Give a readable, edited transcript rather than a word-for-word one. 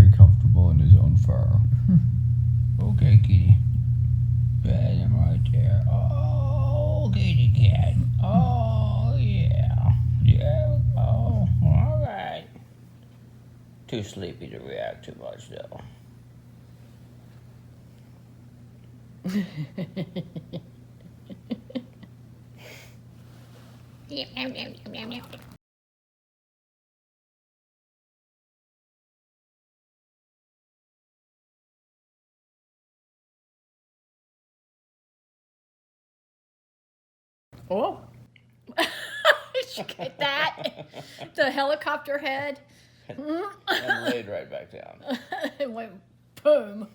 very comfortable in his own fur. Okay, kitty. Pat him right there. Oh, kitty cat. Oh, yeah. Yeah. Oh, all right. Too sleepy to react too much, though. Oh. Did you get that? The helicopter head. And laid right back down. It went boom.